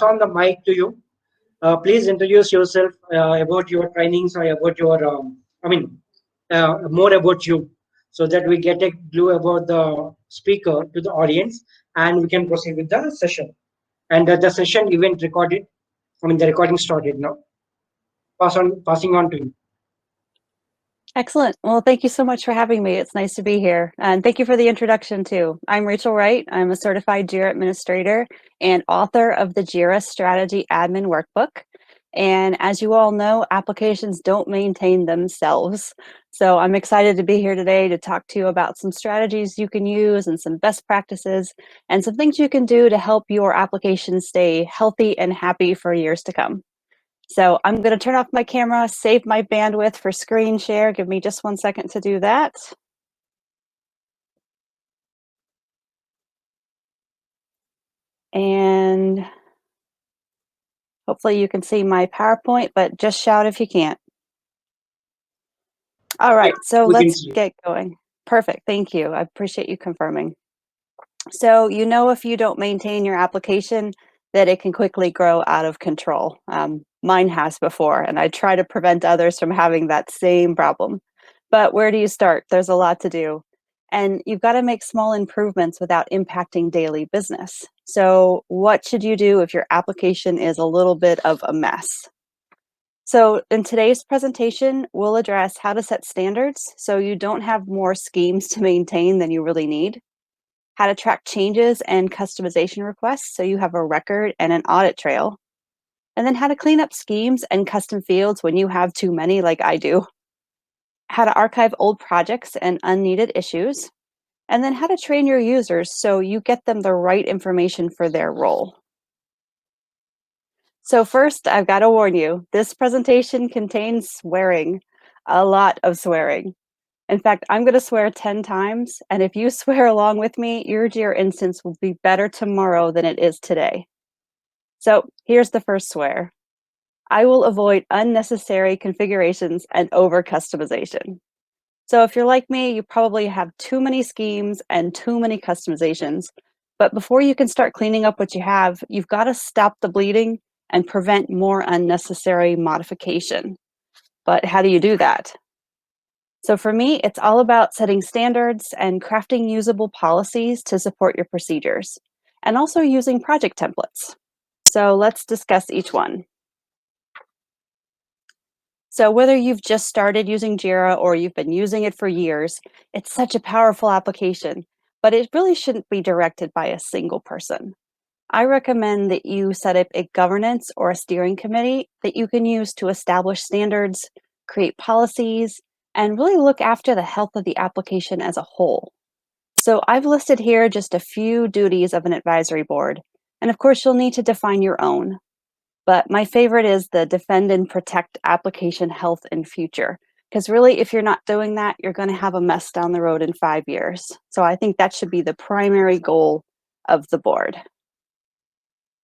on the mic to you. Please introduce yourself about your trainings or about your, more about you, so that we get a clue about the speaker to the audience, and we can proceed with the session. And the session event recorded. The recording started now. Passing on to you. Excellent. Well, thank you so much for having me. It's nice to be here. And thank you for the introduction too. I'm Rachel Wright. I'm a certified Jira administrator and author of the Jira Strategy Admin Workbook. And as you all know, applications don't maintain themselves. So I'm excited to be here today to talk to you about some strategies you can use and some best practices and some things you can do to help your application stay healthy and happy for years to come. So I'm going to turn off my camera, save my bandwidth for screen share. Give me just 1 second to do that. And hopefully you can see my PowerPoint, but just shout if you can't. All right, so let's get going. Perfect, thank you. I appreciate you confirming. So you know, if you don't maintain your application, that it can quickly grow out of control. Mine has before, and I try to prevent others from having that same problem. But where do you start? There's a lot to do. And you've got to make small improvements without impacting daily business. So what should you do if your application is a little bit of a mess? So in today's presentation, we'll address how to set standards so you don't have more schemes to maintain than you really need, how to track changes and customization requests so you have a record and an audit trail, and then how to clean up schemes and custom fields when you have too many like I do, how to archive old projects and unneeded issues, and then how to train your users so you get them the right information for their role. So first, I've got to warn you, this presentation contains swearing, a lot of swearing. In fact, I'm going to swear 10 times, and if you swear along with me, your Jira instance will be better tomorrow than it is today. So here's the first swear. I will avoid unnecessary configurations and over-customization. So if you're like me, you probably have too many schemes and too many customizations. But before you can start cleaning up what you have, you've got to stop the bleeding and prevent more unnecessary modification. But how do you do that? So for me, it's all about setting standards and crafting usable policies to support your procedures, and also using project templates. So let's discuss each one. So whether you've just started using Jira or you've been using it for years, it's such a powerful application, but it really shouldn't be directed by a single person. I recommend that you set up a governance or a steering committee that you can use to establish standards, create policies, and really look after the health of the application as a whole. So I've listed here just a few duties of an advisory board, and of course you'll need to define your own. But my favorite is the defend and protect application health and future, because really if you're not doing that, you're going to have a mess down the road in 5 years. So I think that should be the primary goal of the board.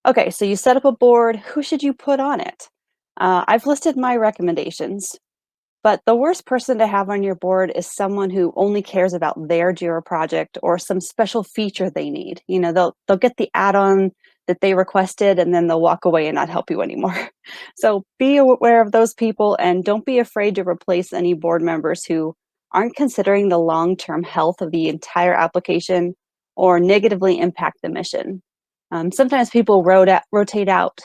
Okay, so you set up a board, who should you put on it? I've listed my recommendations, but the worst person to have on your board is someone who only cares about their Jira project or some special feature they need. You know, they'll get the add-on that they requested and then they'll walk away and not help you anymore. So be aware of those people and don't be afraid to replace any board members who aren't considering the long-term health of the entire application or negatively impact the mission. Sometimes people rotate out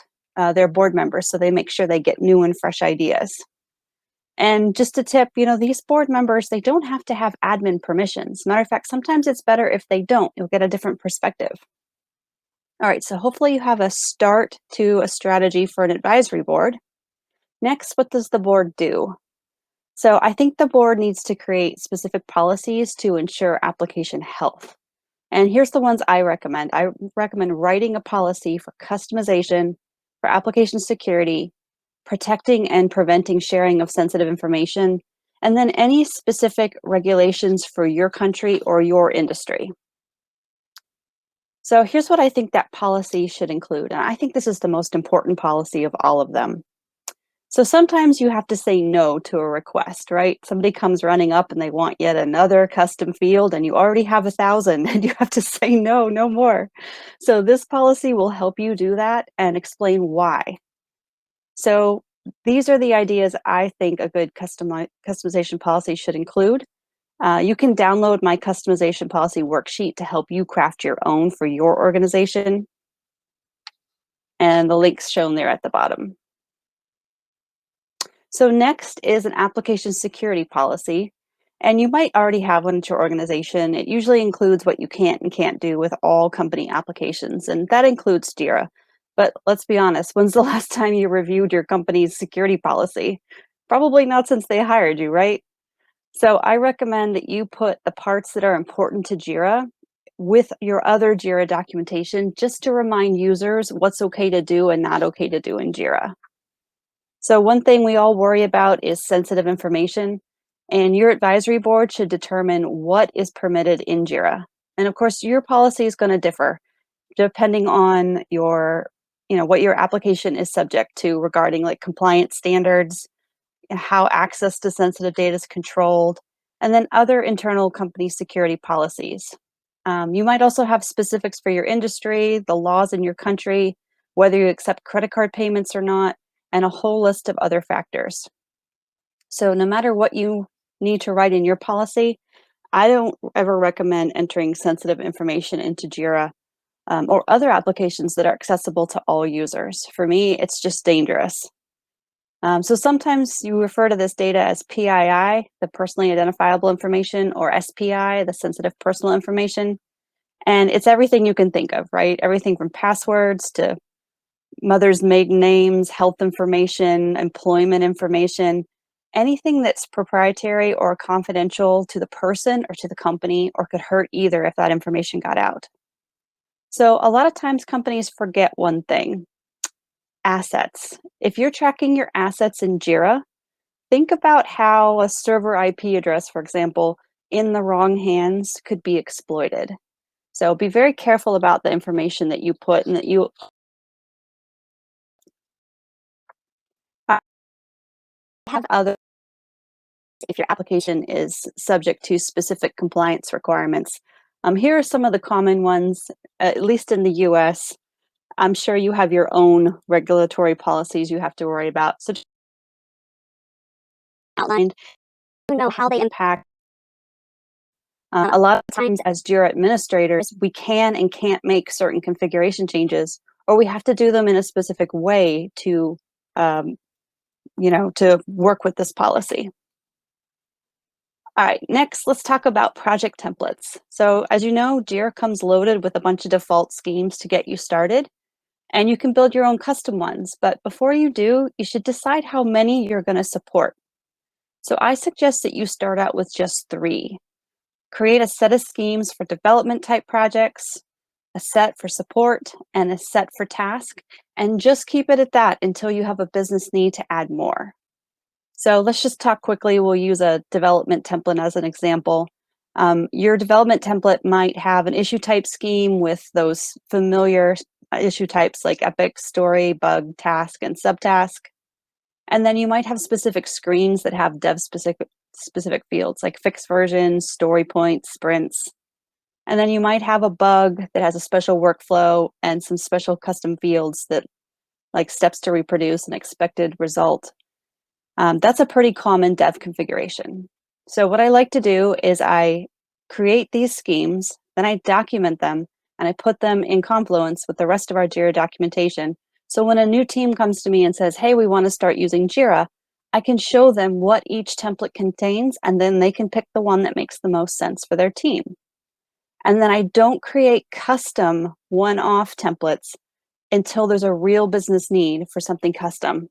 their board members so they make sure they get new and fresh ideas. And just a tip, you know, these board members, they don't have to have admin permissions. Matter of fact, sometimes it's better if they don't. You'll get a different perspective. All right, so hopefully you have a start to a strategy for an advisory board. Next, what does the board do? So I think the board needs to create specific policies to ensure application health. And here's the ones I recommend. I recommend writing a policy for customization, for application security, protecting and preventing sharing of sensitive information, and then any specific regulations for your country or your industry. So here's what I think that policy should include. And I think this is the most important policy of all of them. So sometimes you have to say no to a request, right? Somebody comes running up and they want yet another custom field and you already have 1,000 and you have to say no, no more. So this policy will help you do that and explain why. So these are the ideas I think a good customization policy should include. You can download my customization policy worksheet to help you craft your own for your organization. And the link's shown there at the bottom. So next is an application security policy. And you might already have one at your organization. It usually includes what you can't and can't do with all company applications, and that includes Jira. But let's be honest, when's the last time you reviewed your company's security policy? Probably not since they hired you, right? So I recommend that you put the parts that are important to Jira with your other Jira documentation just to remind users what's okay to do and not okay to do in Jira. So one thing we all worry about is sensitive information, and your advisory board should determine what is permitted in Jira. And of course, your policy is going to differ depending on what your application is subject to regarding like compliance standards, how access to sensitive data is controlled, and then other internal company security policies. You might also have specifics for your industry, the laws in your country, whether you accept credit card payments or not, and a whole list of other factors. So no matter what you need to write in your policy, I don't ever recommend entering sensitive information into Jira or other applications that are accessible to all users. For me, it's just dangerous. So sometimes you refer to this data as PII, the personally identifiable information, or SPI, the sensitive personal information. And it's everything you can think of, right? Everything from passwords to mother's maiden names, health information, employment information, anything that's proprietary or confidential to the person or to the company or could hurt either if that information got out. So a lot of times companies forget one thing: assets. If you're tracking your assets in Jira, think about how a server IP address, for example, in the wrong hands could be exploited. So be very careful about the information that you put and that you have other if your application is subject to specific compliance requirements. Here are some of the common ones, at least in the US. I'm sure you have your own regulatory policies you have to worry about. So just outlined, you know how they impact. A lot of times as Jira administrators, we can and can't make certain configuration changes, or we have to do them in a specific way um, to work with this policy. All right, next, let's talk about project templates. So as you know, Jira comes loaded with a bunch of default schemes to get you started, and you can build your own custom ones. But before you do, you should decide how many you're going to support. So I suggest that you start out with just 3. Create a set of schemes for development type projects, a set for support, and a set for task, and just keep it at that until you have a business need to add more. So let's just talk quickly. We'll use a development template as an example. Your development template might have an issue type scheme with those familiar issue types like epic, story, bug, task, and subtask. And then you might have specific screens that have dev specific fields like fixed versions, story points, sprints. And then you might have a bug that has a special workflow and some special custom fields that like steps to reproduce an expected result. That's a pretty common dev configuration. So what I like to do is I create these schemes, then I document them, and I put them in Confluence with the rest of our Jira documentation. So when a new team comes to me and says, hey, we want to start using Jira, I can show them what each template contains, and then they can pick the one that makes the most sense for their team. And then I don't create custom one-off templates until there's a real business need for something custom.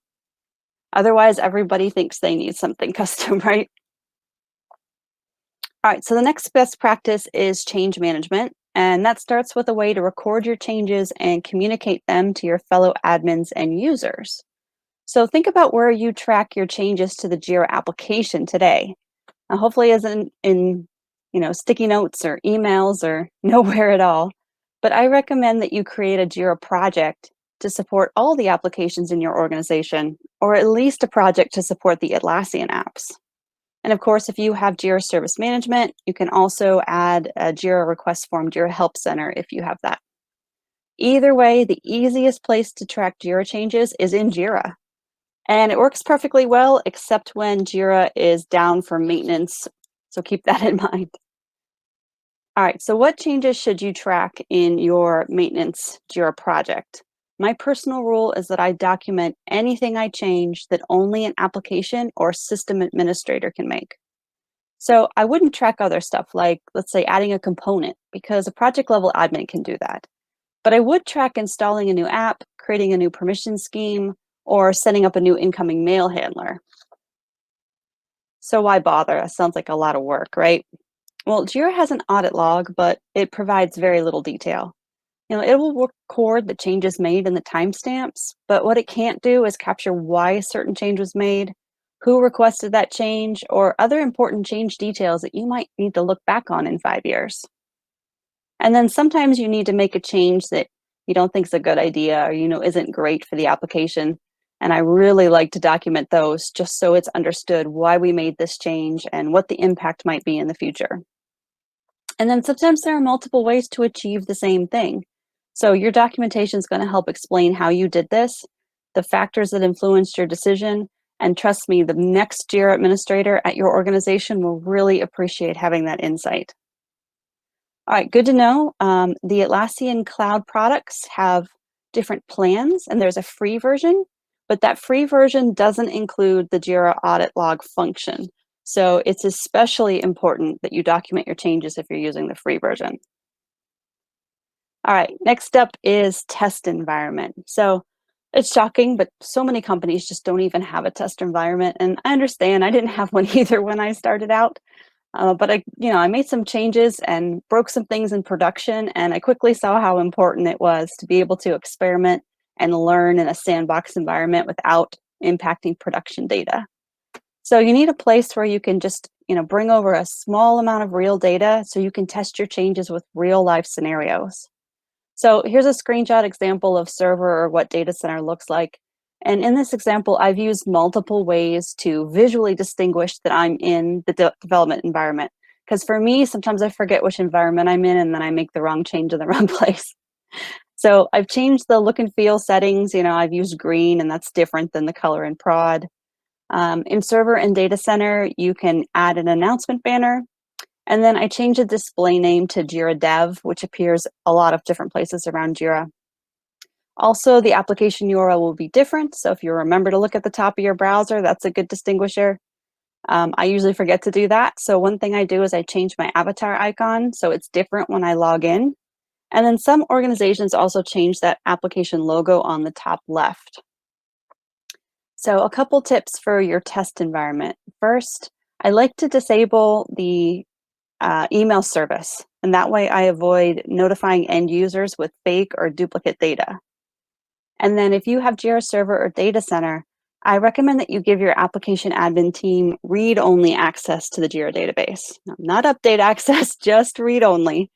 Otherwise, everybody thinks they need something custom, right? All right, so the next best practice is change management, and that starts with a way to record your changes and communicate them to your fellow admins and users. So think about where you track your changes to the Jira application today. Hopefully isn't in sticky notes or emails or nowhere at all. But I recommend that you create a Jira project to support all the applications in your organization, or at least a project to support the Atlassian apps. And of course, if you have Jira Service Management, you can also add a Jira request form, Jira Help Center if you have that. Either way, the easiest place to track Jira changes is in Jira. And it works perfectly well, except when Jira is down for maintenance. So keep that in mind. All right, so what changes should you track in your maintenance Jira project? My personal rule is that I document anything I change that only an application or system administrator can make. So I wouldn't track other stuff like, let's say, adding a component, because a project level admin can do that. But I would track installing a new app, creating a new permission scheme, or setting up a new incoming mail handler. So why bother? That sounds like a lot of work, right? Well, Jira has an audit log, but it provides very little detail. It will record the changes made and the timestamps, but what it can't do is capture why a certain change was made, who requested that change, or other important change details that you might need to look back on in 5 years. And then sometimes you need to make a change that you don't think is a good idea or isn't great for the application. And I really like to document those just so it's understood why we made this change and what the impact might be in the future. And then sometimes there are multiple ways to achieve the same thing. So your documentation is going to help explain how you did this, the factors that influenced your decision, and trust me, the next Jira administrator at your organization will really appreciate having that insight. All right, good to know. The Atlassian cloud products have different plans, and there's a free version, but that free version doesn't include the Jira audit log function. So it's especially important that you document your changes if you're using the free version. All right, next up is test environment. So it's shocking, but so many companies just don't even have a test environment. And I understand, I didn't have one either when I started out. But I made some changes and broke some things in production, and I quickly saw how important it was to be able to experiment and learn in a sandbox environment without impacting production data. So you need a place where you can just, bring over a small amount of real data so you can test your changes with real life scenarios. So here's a screenshot example of server or what data center looks like. And in this example, I've used multiple ways to visually distinguish that I'm in the development environment. Because for me, sometimes I forget which environment I'm in and then I make the wrong change in the wrong place. So I've changed the look and feel settings. I've used green, and that's different than the color in prod. In server and data center, you can add an announcement banner. And then I changed the display name to Jira Dev, which appears a lot of different places around Jira. Also, the application URL will be different. So if you remember to look at the top of your browser, that's a good distinguisher. I usually forget to do that. So one thing I do is I change my avatar icon so it's different when I log in. And then some organizations also change that application logo on the top left. So a couple tips for your test environment. First, I like to disable the email service, and that way I avoid notifying end users with fake or duplicate data. And then if you have Jira Server or Data Center, I recommend that you give your application admin team read-only access to the Jira database. Not update access, just read-only.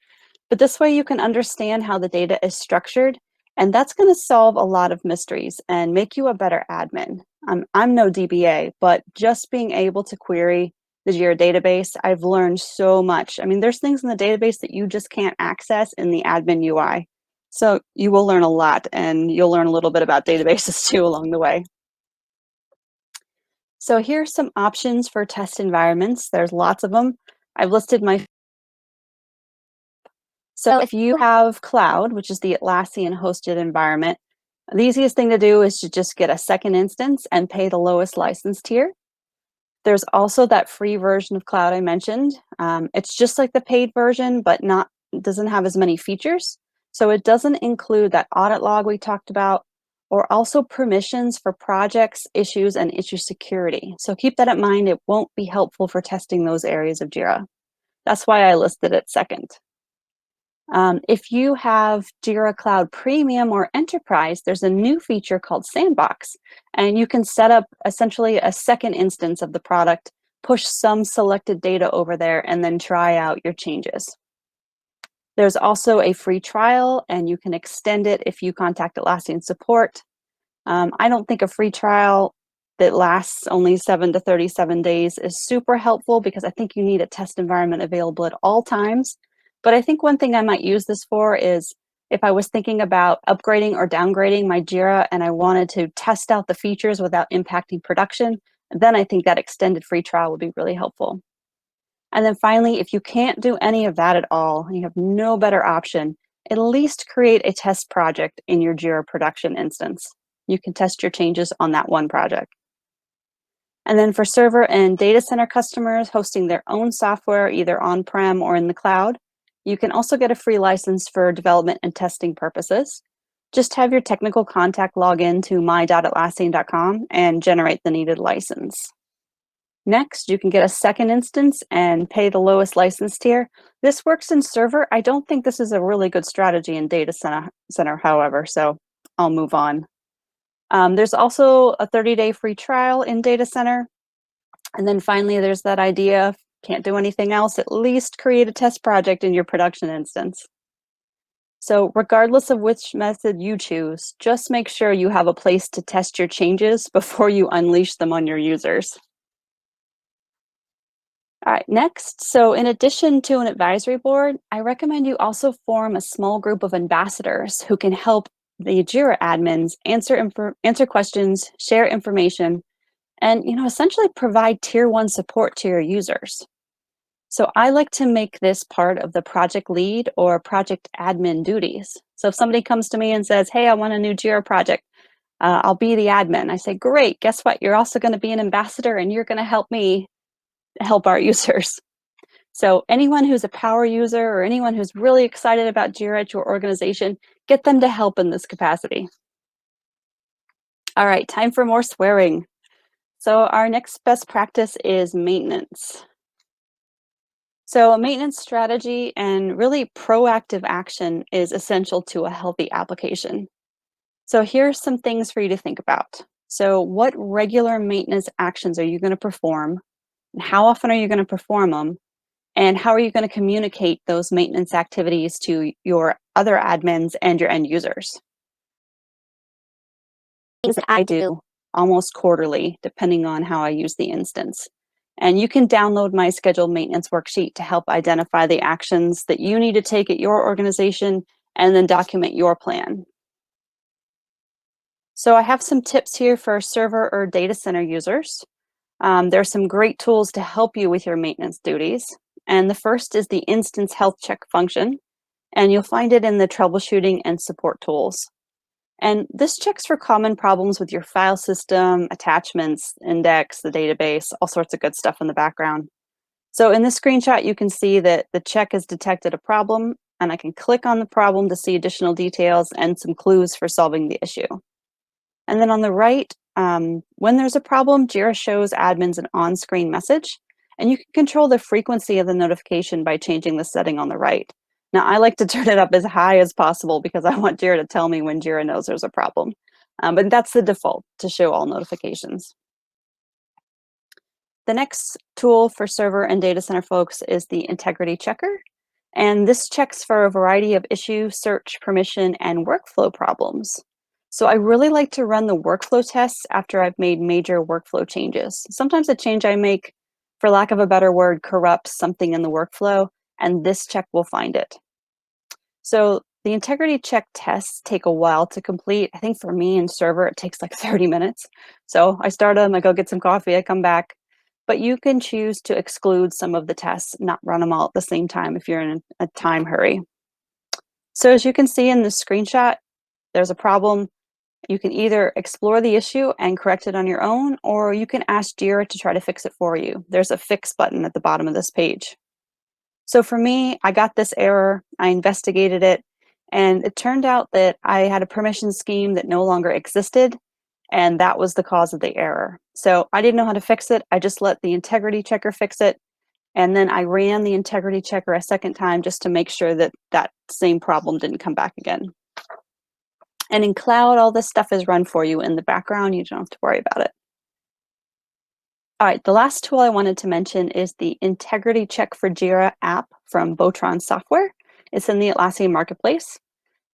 But this way you can understand how the data is structured, and that's going to solve a lot of mysteries and make you a better admin. I'm no DBA, but just being able to query the Jira database, I've learned so much. There's things in the database that you just can't access in the admin UI. So you will learn a lot, and you'll learn a little bit about databases too along the way. So here's some options for test environments. There's lots of them. I've listed my. So if you have cloud, which is the Atlassian hosted environment, the easiest thing to do is to just get a second instance and pay the lowest license tier. There's also that free version of cloud I mentioned. It's just like the paid version, but doesn't have as many features. So it doesn't include that audit log we talked about, or also permissions for projects, issues, and issue security. So keep that in mind. It won't be helpful for testing those areas of Jira. That's why I listed it second. If you have Jira Cloud Premium or Enterprise, there's a new feature called Sandbox, and you can set up essentially a second instance of the product, push some selected data over there, and then try out your changes. There's also a free trial, and you can extend it if you contact Atlassian support. I don't think a free trial that lasts only 7 to 37 days is super helpful because I think you need a test environment available at all times. But I think one thing I might use this for is if I was thinking about upgrading or downgrading my Jira and I wanted to test out the features without impacting production, then I think that extended free trial would be really helpful. And then finally, if you can't do any of that at all, and you have no better option, at least create a test project in your Jira production instance. You can test your changes on that one project. And then for server and data center customers hosting their own software, either on-prem or in the cloud, you can also get a free license for development and testing purposes. Just have your technical contact log in to my.atlassian.com and generate the needed license. Next, you can get a second instance and pay the lowest license tier. This works in server. I don't think this is a really good strategy in data center, however, so I'll move on. There's also a 30-day free trial in data center. And then finally, there's that idea, can't do anything else, at least create a test project in your production instance. So regardless of which method you choose, just make sure you have a place to test your changes before you unleash them on your users. All right, next, so in addition to an advisory board, I recommend you also form a small group of ambassadors who can help the Jira admins answer questions, share information, and essentially provide tier 1 support to your users. So I like to make this part of the project lead or project admin duties. So if somebody comes to me and says, hey, I want a new Jira project, I'll be the admin. I say, great, guess what? You're also going to be an ambassador and you're going to help me help our users. So anyone who's a power user or anyone who's really excited about Jira at your organization, get them to help in this capacity. All right, time for more swearing. So our next best practice is maintenance. So a maintenance strategy and really proactive action is essential to a healthy application. So here's some things for you to think about. So what regular maintenance actions are you going to perform? And how often are you going to perform them? And how are you going to communicate those maintenance activities to your other admins and your end users? Things that I do almost quarterly, depending on how I use the instance. And you can download my scheduled maintenance worksheet to help identify the actions that you need to take at your organization and then document your plan. So I have some tips here for server or data center users. There are some great tools to help you with your maintenance duties. And the first is the instance health check function. And you'll find it in the troubleshooting and support tools. And this checks for common problems with your file system, attachments, index, the database, all sorts of good stuff in the background. So in this screenshot, you can see that the check has detected a problem, and I can click on the problem to see additional details and some clues for solving the issue. And then on the right, when there's a problem, Jira shows admins an on-screen message, and you can control the frequency of the notification by changing the setting on the right. Now, I like to turn it up as high as possible because I want Jira to tell me when Jira knows there's a problem. But that's the default, to show all notifications. The next tool for server and data center folks is the integrity checker. And this checks for a variety of issue, search, permission, and workflow problems. So I really like to run the workflow tests after I've made major workflow changes. Sometimes a change I make, for lack of a better word, corrupts something in the workflow, and this check will find it. So the integrity check tests take a while to complete. I think for me in server, it takes like 30 minutes. So I start them, I go get some coffee, I come back. But you can choose to exclude some of the tests, not run them all at the same time if you're in a time hurry. So as you can see in the screenshot, there's a problem. You can either explore the issue and correct it on your own, or you can ask Jira to try to fix it for you. There's a fix button at the bottom of this page. So for me, I got this error, I investigated it, and it turned out that I had a permission scheme that no longer existed, and that was the cause of the error. So I didn't know how to fix it. I just let the integrity checker fix it. And then I ran the integrity checker a second time just to make sure that that same problem didn't come back again. And in cloud, all this stuff is run for you in the background. You don't have to worry about it. All right, the last tool I wanted to mention is the Integrity Check for Jira app from Botron Software. It's in the Atlassian Marketplace.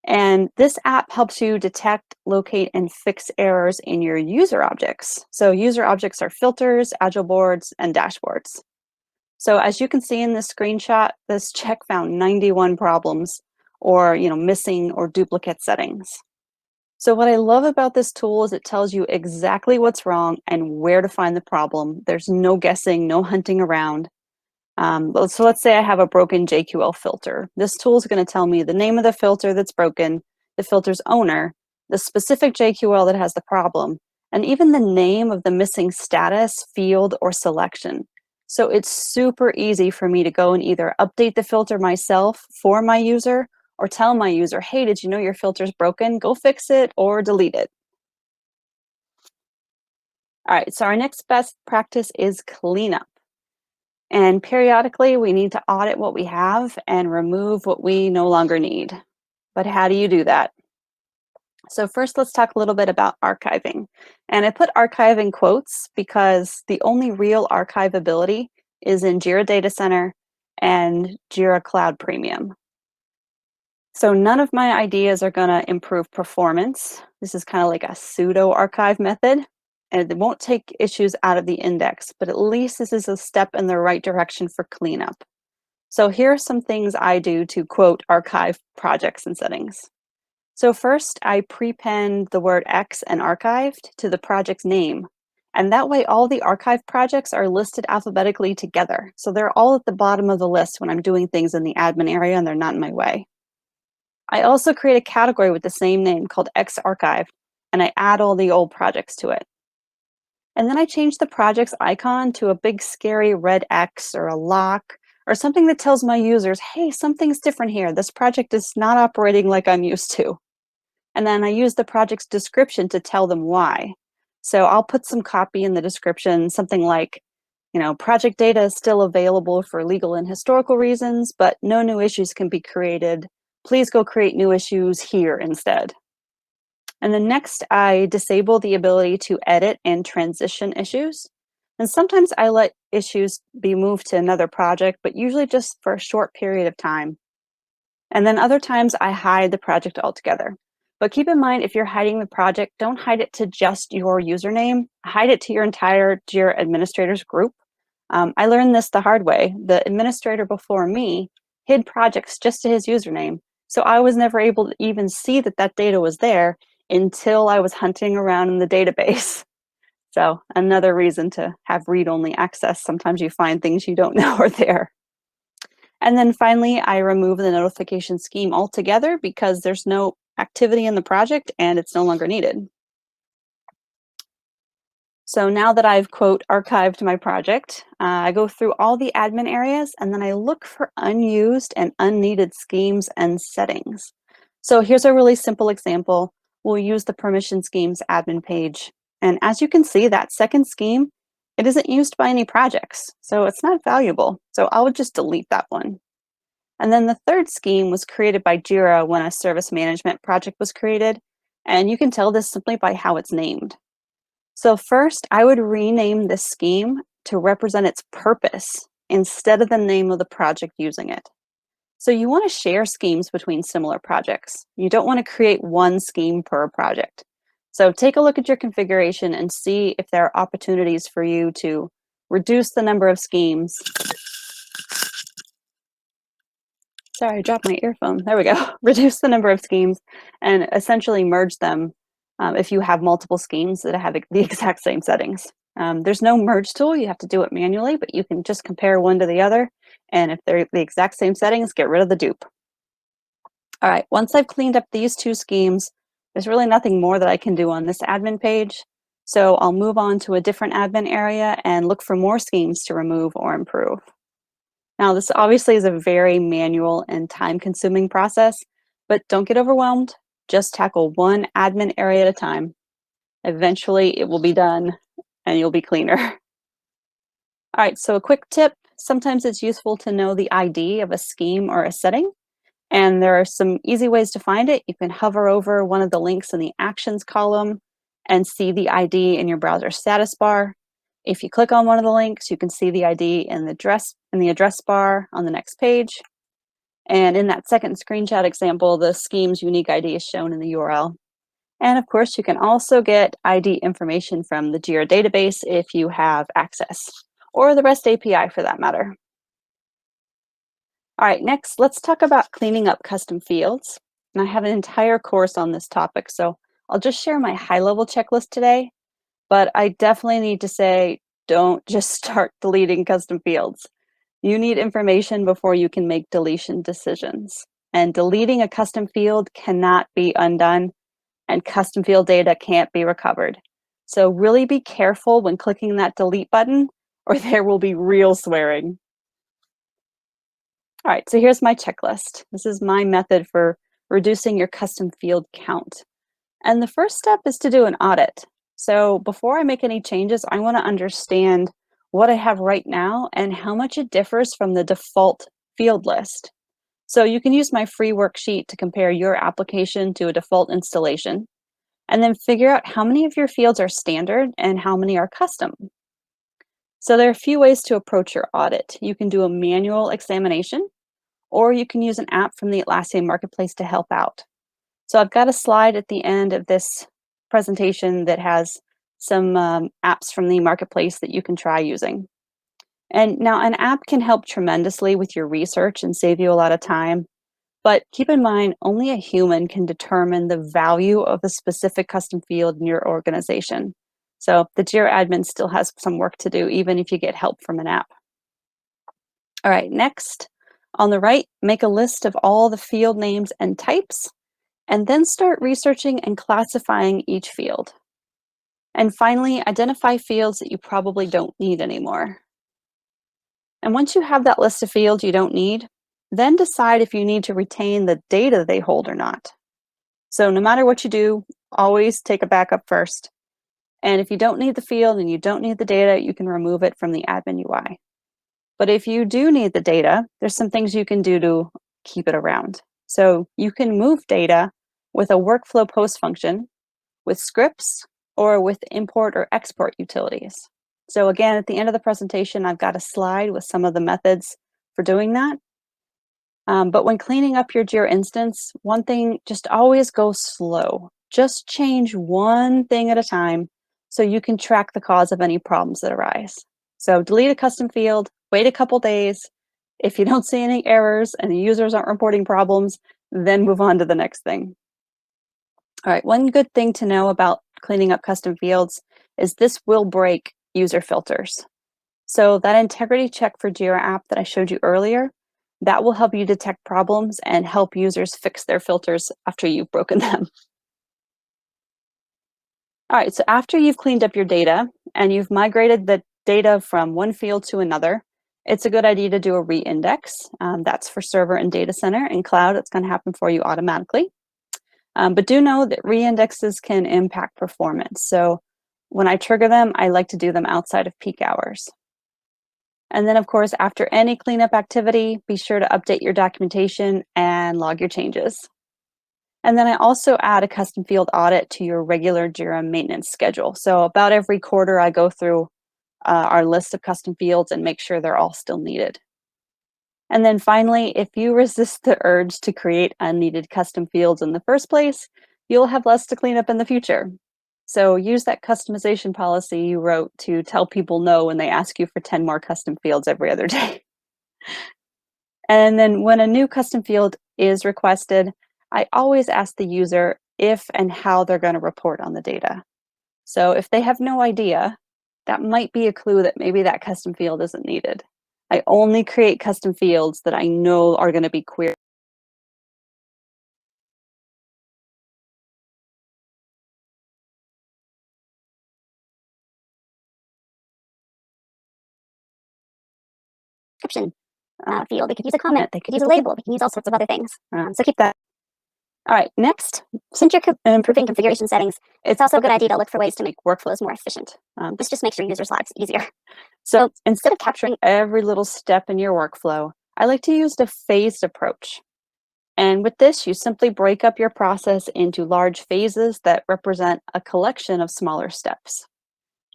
And this app helps you detect, locate, and fix errors in your user objects. So user objects are filters, agile boards, and dashboards. So as you can see in this screenshot, this check found 91 problems or missing or duplicate settings. So what I love about this tool is it tells you exactly what's wrong and where to find the problem. There's no guessing, no hunting around. So let's say I have a broken JQL filter. This tool is going to tell me the name of the filter that's broken, the filter's owner, the specific JQL that has the problem, and even the name of the missing status, field, or selection. So it's super easy for me to go and either update the filter myself for my user or tell my user, hey, did you know your filter's broken? Go fix it or delete it. All right, so our next best practice is cleanup. And periodically, we need to audit what we have and remove what we no longer need. But how do you do that? So first, let's talk a little bit about archiving. And I put archive in quotes because the only real archivability is in Jira Data Center and Jira Cloud Premium. So none of my ideas are going to improve performance. This is kind of like a pseudo archive method, and it won't take issues out of the index, but at least this is a step in the right direction for cleanup. So here are some things I do to quote archive projects and settings. So first, I prepend the word X and archived to the project's name. And that way all the archive projects are listed alphabetically together. So they're all at the bottom of the list when I'm doing things in the admin area and they're not in my way. I also create a category with the same name called X archived, and I add all the old projects to it. And then I change the project's icon to a big scary red X or a lock or something that tells my users, hey, something's different here. This project is not operating like I'm used to. And then I use the project's description to tell them why. So I'll put some copy in the description, something like, project data is still available for legal and historical reasons, but no new issues can be created. Please go create new issues here instead. And then next, I disable the ability to edit and transition issues. And sometimes I let issues be moved to another project, but usually just for a short period of time. And then other times I hide the project altogether. But keep in mind, if you're hiding the project, don't hide it to just your username. Hide it to your entire Jira administrators group. I learned this the hard way. The administrator before me hid projects just to his username. So I was never able to even see that that data was there until I was hunting around in the database. So another reason to have read-only access. Sometimes you find things you don't know are there. And then finally, I remove the notification scheme altogether because there's no activity in the project and it's no longer needed. So now that I've, quote, archived my project, I go through all the admin areas and then I look for unused and unneeded schemes and settings. So here's a really simple example. We'll use the permission schemes admin page. And as you can see, that second scheme, it isn't used by any projects, so it's not valuable. So I would just delete that one. And then the third scheme was created by Jira when a service management project was created. And you can tell this simply by how it's named. So first, I would rename this scheme to represent its purpose instead of the name of the project using it. So you want to share schemes between similar projects. You don't want to create one scheme per project. So take a look at your configuration and see if there are opportunities for you to reduce the number of schemes. Sorry, I dropped my earphone. There we go. Reduce the number of schemes and essentially merge them if you have multiple schemes that have the exact same settings. There's no merge tool. You have to do it manually, but you can just compare one to the other. And if they're the exact same settings, get rid of the dupe. All right, once I've cleaned up these two schemes, there's really nothing more that I can do on this admin page. So I'll move on to a different admin area and look for more schemes to remove or improve. Now, this obviously is a very manual and time-consuming process, but don't get overwhelmed. Just tackle one admin area at a time. Eventually, it will be done and you'll be cleaner. All right, so a quick tip. Sometimes it's useful to know the ID of a scheme or a setting, and there are some easy ways to find it. You can hover over one of the links in the Actions column and see the ID in your browser status bar. If you click on one of the links, you can see the ID in the address bar on the next page. And in that second screenshot example, the scheme's unique ID is shown in the URL. And of course, you can also get ID information from the Jira database if you have access, or the REST API for that matter. All right, next, let's talk about cleaning up custom fields. And I have an entire course on this topic, so I'll just share my high-level checklist today, but I definitely need to say, don't just start deleting custom fields. You need information before you can make deletion decisions. And deleting a custom field cannot be undone, and custom field data can't be recovered. So really be careful when clicking that delete button, or there will be real swearing. All right, so here's my checklist. This is my method for reducing your custom field count. And the first step is to do an audit. So before I make any changes, I want to understand what I have right now and how much it differs from the default field list. So you can use my free worksheet to compare your application to a default installation, and then figure out how many of your fields are standard and how many are custom. So there are a few ways to approach your audit. You can do a manual examination, or you can use an app from the Atlassian Marketplace to help out. So I've got a slide at the end of this presentation that has some apps from the Marketplace that you can try using. And now an app can help tremendously with your research and save you a lot of time. But keep in mind, only a human can determine the value of a specific custom field in your organization. So the Jira admin still has some work to do, even if you get help from an app. All right, next, on the right, make a list of all the field names and types, and then start researching and classifying each field. And finally, identify fields that you probably don't need anymore. And once you have that list of fields you don't need, then decide if you need to retain the data they hold or not. So no matter what you do, always take a backup first. And if you don't need the field and you don't need the data, you can remove it from the admin UI. But if you do need the data, there's some things you can do to keep it around. So you can move data with a workflow post function, with scripts, or with import or export utilities. So again, at the end of the presentation, I've got a slide with some of the methods for doing that. But when cleaning up your Jira instance, one thing, just always go slow. Just change one thing at a time so you can track the cause of any problems that arise. So delete a custom field, wait a couple days. If you don't see any errors and the users aren't reporting problems, then move on to the next thing. All right, one good thing to know about cleaning up custom fields is this will break user filters. So that integrity check for Jira app that I showed you earlier, that will help you detect problems and help users fix their filters after you've broken them. All right, so after you've cleaned up your data and you've migrated the data from one field to another, it's a good idea to do a reindex. That's for server and data center. In cloud, it's going to happen for you automatically. But do know that reindexes can impact performance. So when I trigger them, I like to do them outside of peak hours. And then, of course, after any cleanup activity, be sure to update your documentation and log your changes. And then I also add a custom field audit to your regular Jira maintenance schedule. So about every quarter, I go through our list of custom fields and make sure they're all still needed. And then finally, if you resist the urge to create unneeded custom fields in the first place, you'll have less to clean up in the future. So use that customization policy you wrote to tell people no when they ask you for 10 more custom fields every other day. And then when a new custom field is requested, I always ask the user if and how they're going to report on the data. So if they have no idea, that might be a clue that maybe that custom field isn't needed. I only create custom fields that I know are going to be queried. Description field. They could use a comment. They could use a label. They can use all sorts of other things. So keep that. All right, next, since you're improving configuration settings, it's also a good idea to look for ways to make workflows more efficient. This just makes your users' lives easier. So instead of capturing every little step in your workflow, I like to use the phased approach. And with this, you simply break up your process into large phases that represent a collection of smaller steps.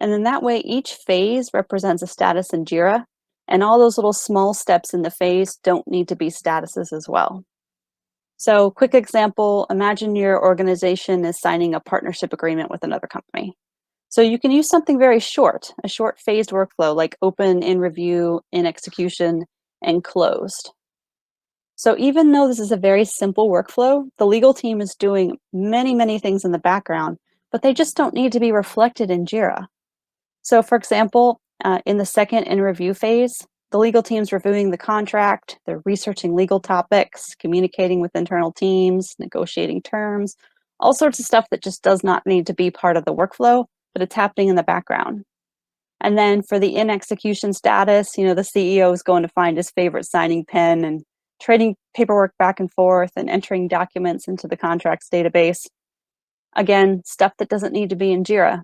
And then that way, each phase represents a status in Jira, And all those little small steps in the phase don't need to be statuses as well. So quick example, imagine your organization is signing a partnership agreement with another company. So you can use something very short, a short phased workflow like open, in review, in execution, and closed. So even though this is a very simple workflow, the legal team is doing many things in the background, but they just don't need to be reflected in Jira. So for example, in the second in review phase, the legal team's reviewing the contract, they're researching legal topics, communicating with internal teams, negotiating terms, all sorts of stuff that just does not need to be part of the workflow, but it's happening in the background. And then for the in execution status, the CEO is going to find his favorite signing pen and trading paperwork back and forth and entering documents into the contracts database. Again, stuff that doesn't need to be in Jira.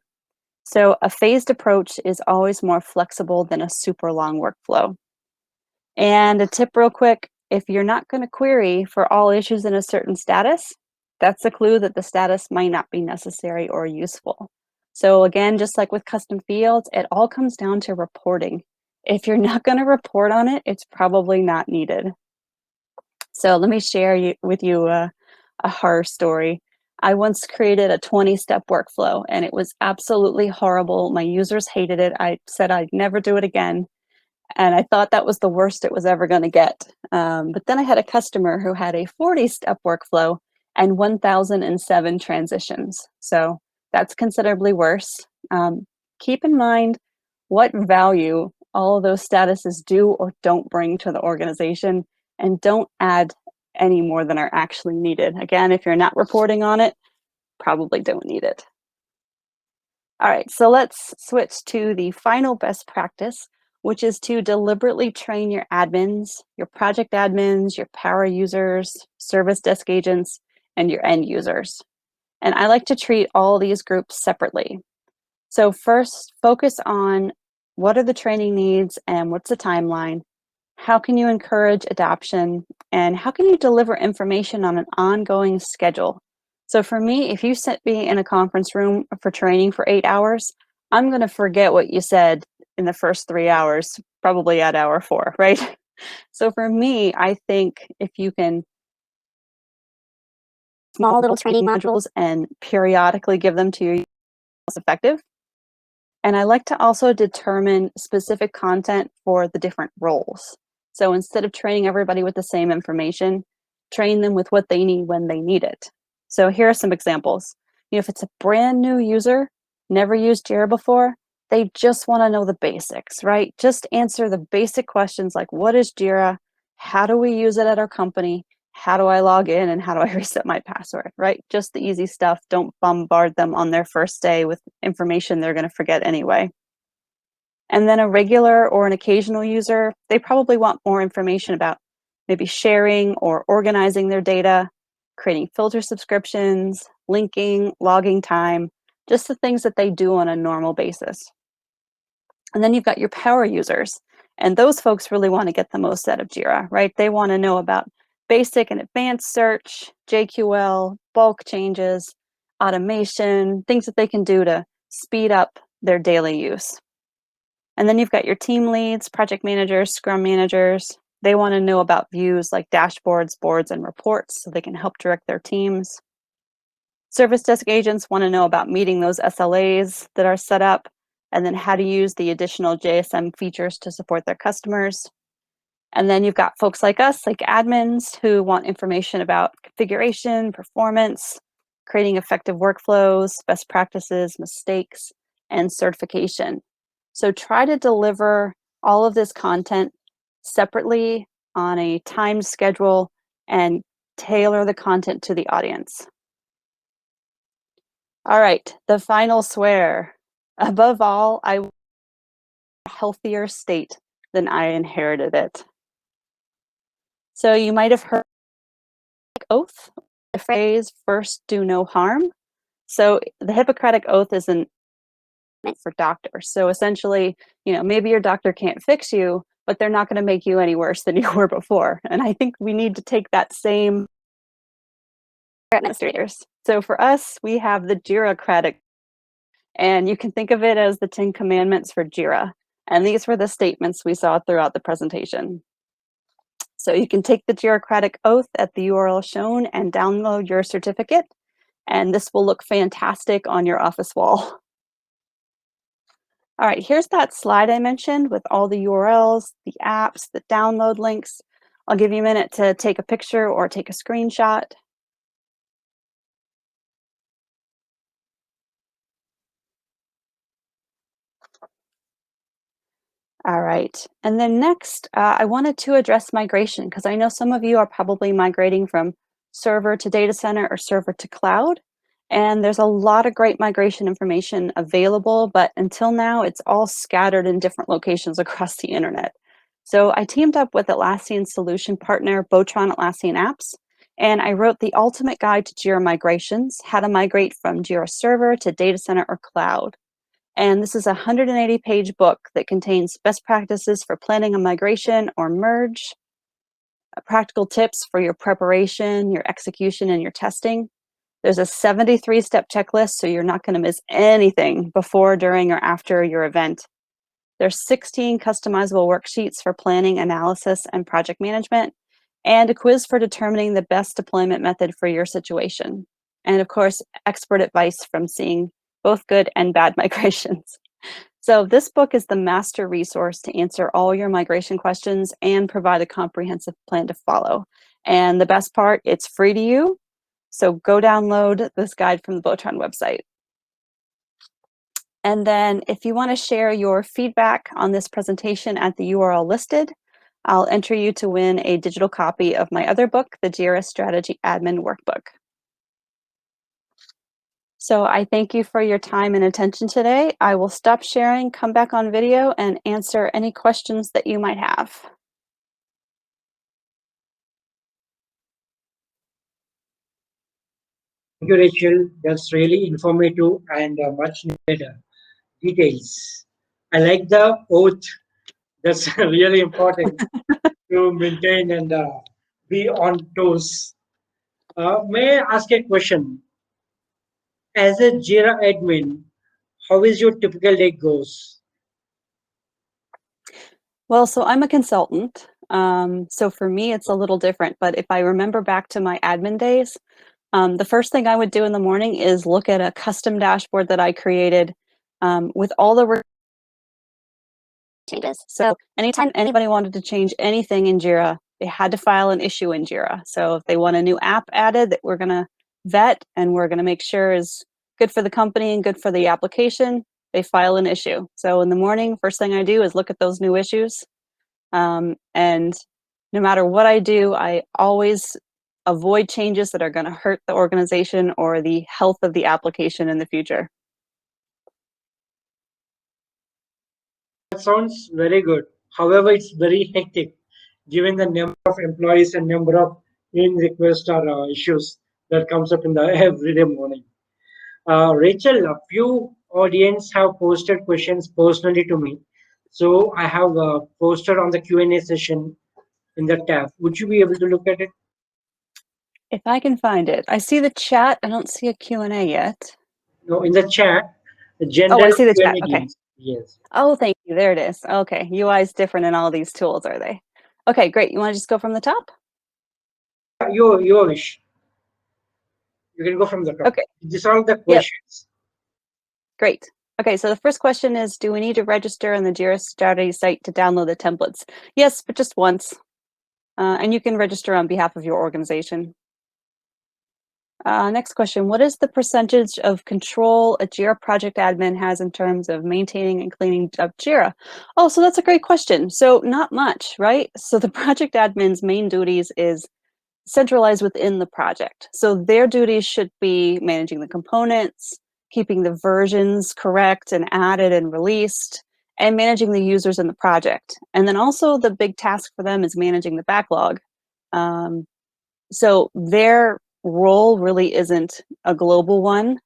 So a phased approach is always more flexible than a super long workflow. And a tip real quick, if you're not going to query for all issues in a certain status, that's a clue that the status might not be necessary or useful. So again, just like with custom fields, it all comes down to reporting. If you're not going to report on it, it's probably not needed. So let me share with you a horror story. I once created a 20-step workflow and it was absolutely horrible. My users hated it. I said I'd never do it again. And I thought that was the worst it was ever going to get. But then I had a customer who had a 40-step workflow and 1,007 transitions. So that's considerably worse. Keep in mind what value all of those statuses do or don't bring to the organization, and don't add any more than are actually needed. Again, if you're not reporting on it, probably don't need it. All right, so let's switch to the final best practice, which is to deliberately train your admins, your project admins, your power users, service desk agents, and your end users. And I like to treat all these groups separately. So first, focus on what are the training needs and what's the timeline? How can you encourage adoption? And how can you deliver information on an ongoing schedule? So for me, if you set me in a conference room for training for 8 hours, I'm going to forget what you said in the first 3 hours, probably at hour 4, right? So for me, I think if you can small little training modules and periodically give them to your users, it's effective. And I like to also determine specific content for the different roles. So instead of training everybody with the same information, train them with what they need when they need it. So here are some examples. If it's a brand new user, never used Jira before, they just want to know the basics, right? Just answer the basic questions like, what is Jira? How do we use it at our company? How do I log in and how do I reset my password, right? Just the easy stuff. Don't bombard them on their first day with information they're going to forget anyway. And then a regular or an occasional user, they probably want more information about maybe sharing or organizing their data, creating filter subscriptions, linking, logging time, just the things that they do on a normal basis. And then you've got your power users. And those folks really want to get the most out of Jira, right? They want to know about basic and advanced search, JQL, bulk changes, automation, things that they can do to speed up their daily use. And then you've got your team leads, project managers, scrum managers. They want to know about views like dashboards, boards, and reports so they can help direct their teams. Service desk agents want to know about meeting those SLAs that are set up, and then how to use the additional JSM features to support their customers. And then you've got folks like us, like admins, who want information about configuration, performance, creating effective workflows, best practices, mistakes, and certification. So try to deliver all of this content separately on a timed schedule and tailor the content to the audience. All right, the final swear. Above all, I want a healthier state than I inherited it. So you might have heard oath, the phrase first do no harm. So the Hippocratic Oath is an for doctors. So essentially, maybe your doctor can't fix you, but they're not going to make you any worse than you were before. And I think we need to take that same administrators. So for us, we have the Jiracratic, and you can think of it as the 10 Commandments for Jira. And these were the statements we saw throughout the presentation. So you can take the Jiracratic Oath at the URL shown and download your certificate, and this will look fantastic on your office wall. All right, here's that slide I mentioned with all the URLs, the apps, the download links. I'll give you a minute to take a picture or take a screenshot. All right, and then next, I wanted to address migration because I know some of you are probably migrating from server to data center or server to cloud. And there's a lot of great migration information available, but until now, it's all scattered in different locations across the internet. So I teamed up with Atlassian solution partner, Botron Atlassian Apps, and I wrote the ultimate guide to Jira migrations, how to migrate from Jira Server to data center or cloud. And this is a 180-page book that contains best practices for planning a migration or merge, practical tips for your preparation, your execution, and your testing. There's a 73-step checklist, so you're not going to miss anything before, during, or after your event. There's 16 customizable worksheets for planning, analysis, and project management, and a quiz for determining the best deployment method for your situation. And of course, expert advice from seeing both good and bad migrations. So this book is the master resource to answer all your migration questions and provide a comprehensive plan to follow. And the best part, it's free to you. So go download this guide from the Botron website. And then if you want to share your feedback on this presentation at the URL listed, I'll enter you to win a digital copy of my other book, the Jira Strategy Admin Workbook. So I thank you for your time and attention today. I will stop sharing, come back on video, and answer any questions that you might have. Thank you, Rachel. That's really informative and much needed details. I like the oath. That's really important to maintain and be on toes. May I ask a question? As a Jira admin, how is your typical day goes? Well, so I'm a consultant. So for me, it's a little different. But if I remember back to my admin days, the first thing I would do in the morning is look at a custom dashboard that I created with all the changes. So anytime anybody wanted to change anything in Jira, they had to file an issue in Jira. So if they want a new app added that we're going to vet and we're going to make sure is good for the company and good for the application, they file an issue. So in the morning, first thing I do is look at those new issues. And no matter what I do, I always avoid changes that are going to hurt the organization or the health of the application in the future. That sounds very good. However, it's very hectic given the number of employees and number of in requests or issues that comes up in the everyday morning. Rachel, a few audience have posted questions personally to me. So I have posted on the Q&A session in the tab. Would you be able to look at it? If I can find it. I see the chat. I don't see a Q&A yet. No, in the chat, the Oh, I general see the chat. Q&A Okay. links. Yes. Oh, thank you. There it is. Okay. UI is different in all these tools, are they? Okay, great. You want to just go from the top? Your wish. You can go from the top. Okay. These are the Yep. questions. Great. Okay, so the first question is, do we need to register on the Jira Strategy site to download the templates? Yes, but just once. And you can register on behalf of your organization. Next question, what is the percentage of control a Jira project admin has in terms of maintaining and cleaning up Jira? Oh, so that's a great question. So not much, right? So the project admin's main duties is centralized within the project. So their duties should be managing the components, keeping the versions correct and added and released, and managing the users in the project. And then also the big task for them is managing the backlog. So their role really isn't a global one.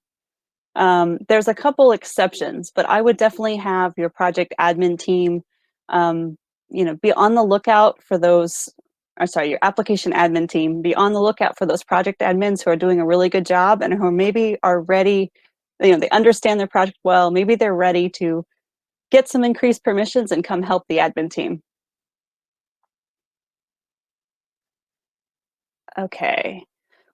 There's a couple exceptions, but I would definitely have your project admin team, be on the lookout for those. Or sorry, your application admin team, be on the lookout for those project admins who are doing a really good job and who maybe are ready. They understand their project well. Maybe they're ready to get some increased permissions and come help the admin team. Okay.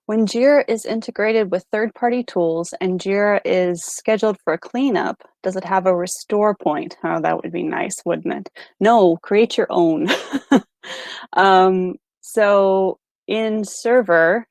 When Jira is integrated with third-party tools and Jira is scheduled for a cleanup, does it have a restore point? Oh, that would be nice, wouldn't it? No, create your own. So in Server,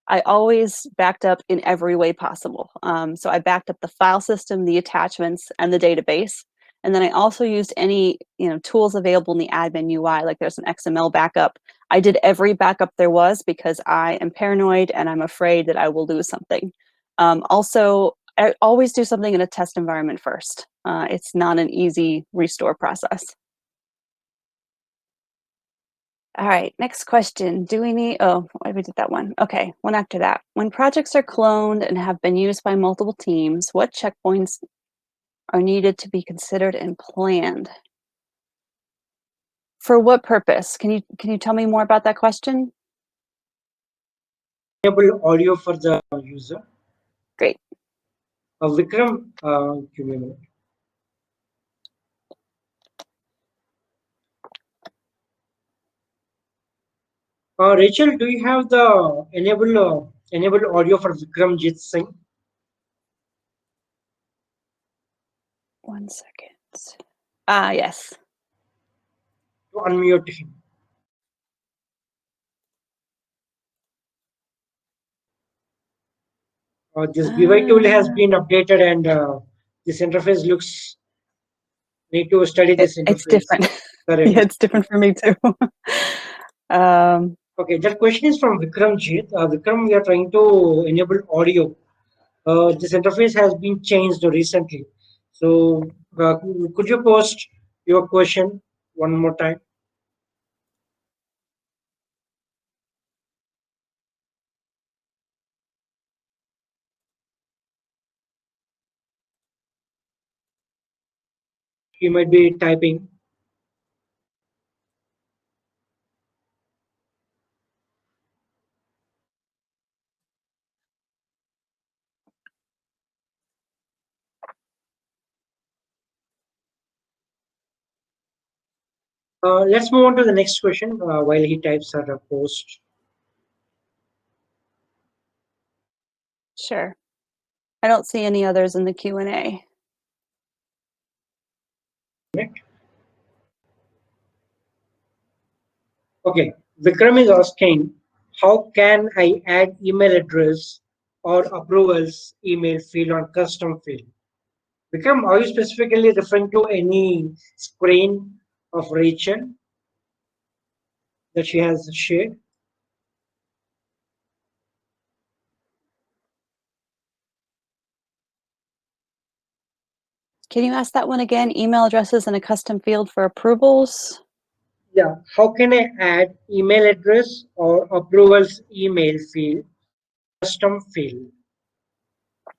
I always backed up in every way possible. So I backed up the file system, the attachments, and the database. And then I also used any tools available in the admin UI, like there's an XML backup. I did every backup there was because I am paranoid and I'm afraid that I will lose something. Also, I always do something in a test environment first. It's not an easy restore process. All right, next question. Do we need, oh, we did that one. Okay, one after that. When projects are cloned and have been used by multiple teams, what checkpoints are needed to be considered and planned? For what purpose? Can you tell me more about that question? Enable audio for the user. Great. Vikram, give me a minute. Rachel, do you have the enable audio for Vikramjit Singh? 1 second. Yes. To unmute him. This BY tool has been updated and this interface looks, need to study this interface. It's different. Yeah, it's different for me too. Okay, that question is from Vikramjit. Vikram, we are trying to enable audio. This interface has been changed recently. So could you post your question one more time? You might be typing. Let's move on to the next question while he types our post. Sure. I don't see any others in the Q&A. Okay, Vikram is asking, how can I add email address or approvals email field on custom field? Vikram, are you specifically referring to any screen of Rachel that she has shared? Can you ask that one again? Email addresses and a custom field for approvals? Yeah, how can I add email address or approvals email field, custom field? I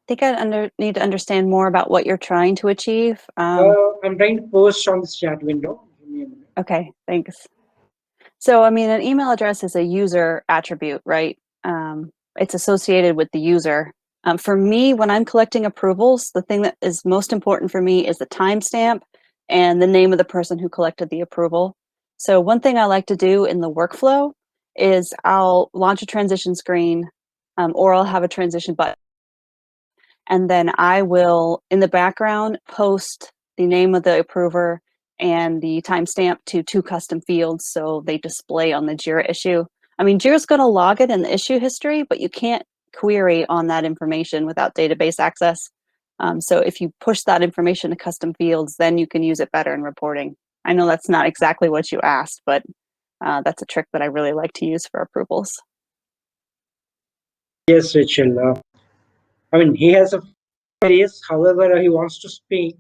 think I need to understand more about what you're trying to achieve. I'm trying to post on this chat window. Give me a minute. Okay, thanks. So, I mean, an email address is a user attribute, right? It's associated with the user. For me, when I'm collecting approvals, the thing that is most important for me is the timestamp and the name of the person who collected the approval. So one thing I like to do in the workflow is I'll launch a transition screen, or I'll have a transition button. And then I will, in the background, post the name of the approver and the timestamp to 2 custom fields so they display on the Jira issue. I mean, Jira's going to log it in the issue history, but you can't query on that information without database access. So if you push that information to custom fields, then you can use it better in reporting. I know that's not exactly what you asked, but that's a trick that I really like to use for approvals. Yes, Rachel. I mean, he has a queries, however, he wants to speak.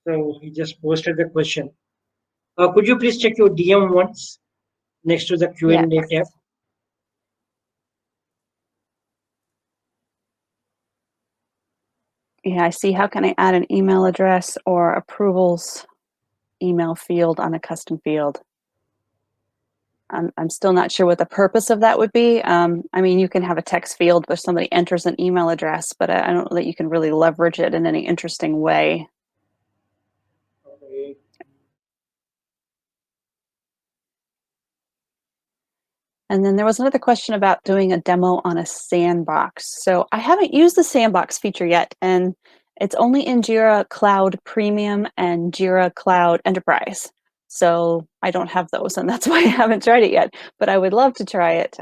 So he just posted the question. Could you please check your DM once next to the Q&A tab? Yeah, I see. How can I add an email address or approvals email field on a custom field? I'm still not sure what the purpose of that would be. I mean, you can have a text field where somebody enters an email address, but I don't know that you can really leverage it in any interesting way. And then there was another question about doing a demo on a sandbox. So I haven't used the sandbox feature yet, and it's only in Jira Cloud Premium and Jira Cloud Enterprise. So I don't have those, and that's why I haven't tried it yet, but I would love to try it.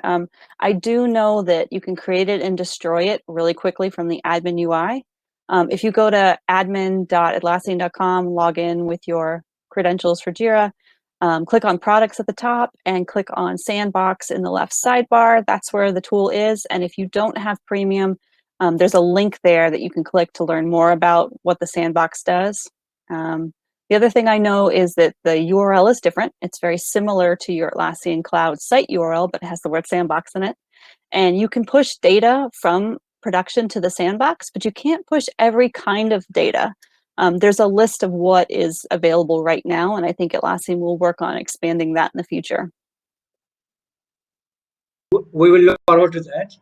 I do know that you can create it and destroy it really quickly from the admin UI. If you go to admin.atlassian.com, log in with your credentials for Jira, click on products at the top and click on sandbox in the left sidebar. That's where the tool is. And if you don't have premium, there's a link there that you can click to learn more about what the sandbox does. The other thing I know is that the URL is different. It's very similar to your Atlassian Cloud site URL, but it has the word sandbox in it. And you can push data from production to the sandbox, but you can't push every kind of data. There's a list of what is available right now, and I think Atlassian will work on expanding that in the future. We will look forward to that.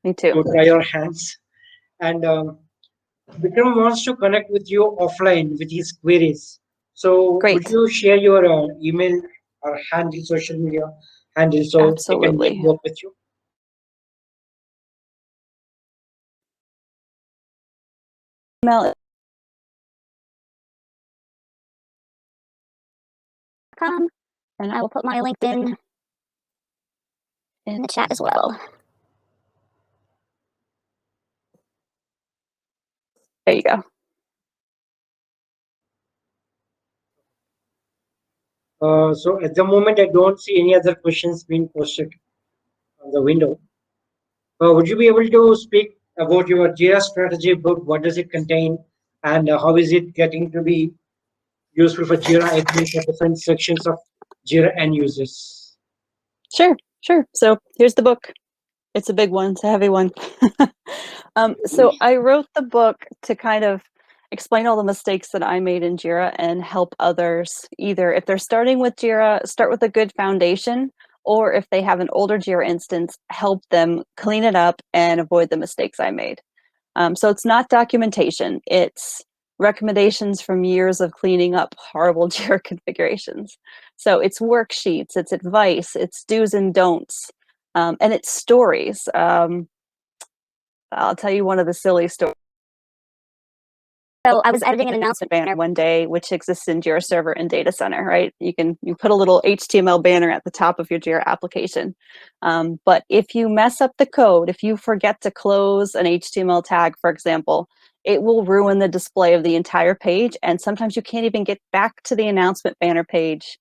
Me too. To try your hands. And Vikram wants to connect with you offline with his queries. So Great. would you share your email or handle, social media handle, so they can Absolutely. work with you? Email and I will put my LinkedIn in the chat as well. There you go. So at the moment, I don't see any other questions being posted on the window. Would you be able to speak about your Jira strategy book? What does it contain, and how is it getting to be useful for Jira admins for different sections of Jira end users? Sure. So here's the book. It's a big one. It's a heavy one. So I wrote the book to kind of explain all the mistakes that I made in Jira and help others, either if they're starting with Jira, start with a good foundation, or if they have an older Jira instance, help them clean it up and avoid the mistakes I made. So it's not documentation. It's recommendations from years of cleaning up horrible Jira configurations. So it's worksheets, it's advice, it's do's and don'ts, and it's stories. I'll tell you one of the silly stories. So I was editing an announcement Banner one day, which exists in Jira Server and Data Center, right? You put a little HTML banner at the top of your Jira application. But if you mess up the code, if you forget to close an HTML tag, for example, it will ruin the display of the entire page. And sometimes you can't even get back to the announcement banner page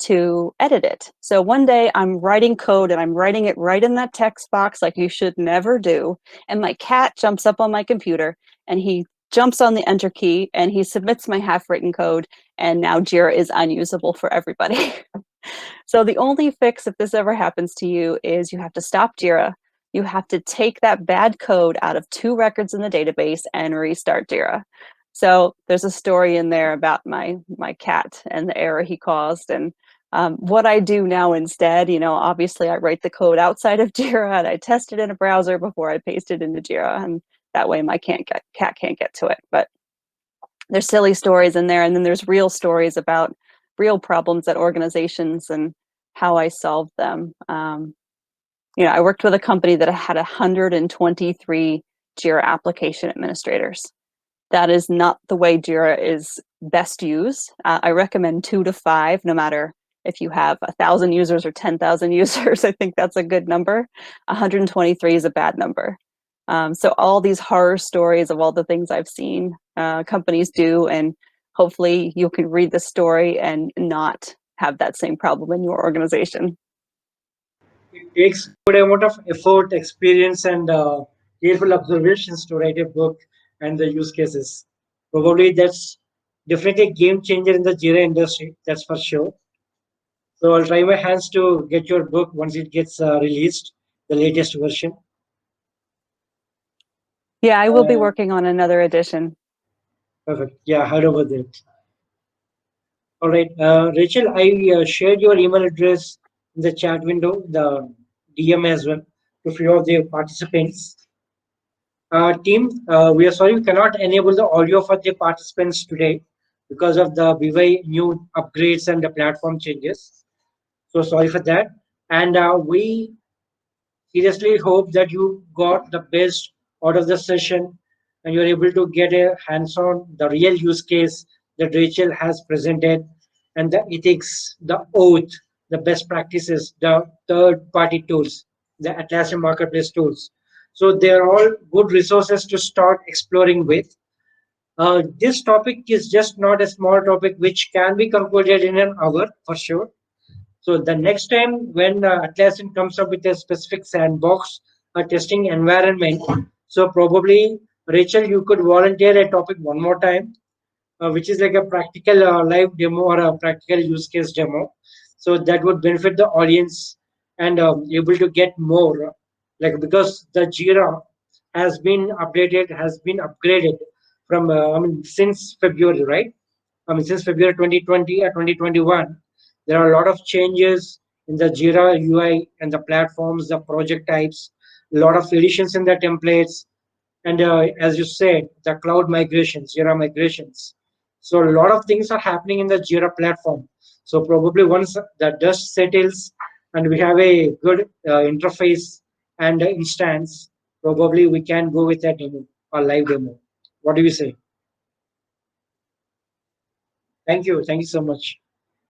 to edit it. So one day I'm writing code and I'm writing it right in that text box like you should never do. And my cat jumps up on my computer and he jumps on the enter key and he submits my half-written code, and now Jira is unusable for everybody. So the only fix if this ever happens to you is you have to stop Jira. You have to take that bad code out of 2 records in the database and restart Jira. So there's a story in there about my cat and the error he caused. And what I do now instead, obviously I write the code outside of Jira and I test it in a browser before I paste it into Jira. And that way my cat can't get to it. But there's silly stories in there, and then there's real stories about real problems at organizations and how I solved them. I worked with a company that had 123 Jira application administrators. That is not the way Jira is best used. I recommend 2 to 5, no matter if you have 1,000 users or 10,000 users. I think that's a good number. 123 is a bad number. So all these horror stories of all the things I've seen companies do, and hopefully you can read the story and not have that same problem in your organization. It takes a good amount of effort, experience, and careful observations to write a book and the use cases. Probably that's definitely a game changer in the Jira industry, that's for sure. So I'll try my hands to get your book once it gets released, the latest version. Yeah, I will be working on another edition. Perfect. Yeah, I heard about that. All right, Rachel, I shared your email address in the chat window, the DM as well, to few of the participants. Team, we are sorry we cannot enable the audio for the participants today because of the BY new upgrades and the platform changes. So sorry for that. And we seriously hope that you got the best out of the session and you're able to get a hands-on, the real use case that Rachel has presented, and the ethics, the oath, the best practices, the third-party tools, the Atlassian Marketplace tools. So they're all good resources to start exploring with. This topic is just not a small topic which can be concluded in an hour for sure. So the next time when Atlassian comes up with a specific sandbox or testing environment, so probably Rachel, you could volunteer a topic one more time, which is like a practical live demo or a practical use case demo. So that would benefit the audience and able to get more, like because the Jira has been updated, has been upgraded from I mean since February, right? I mean since February 2020 or 2021, there are a lot of changes in the Jira UI and the platforms, the project types, a lot of additions in the templates, and as you said, the cloud migrations, Jira migrations. So a lot of things are happening in the Jira platform. So probably once the dust settles and we have a good interface and instance, probably we can go with that demo or live demo. What do you say? Thank you. Thank you so much.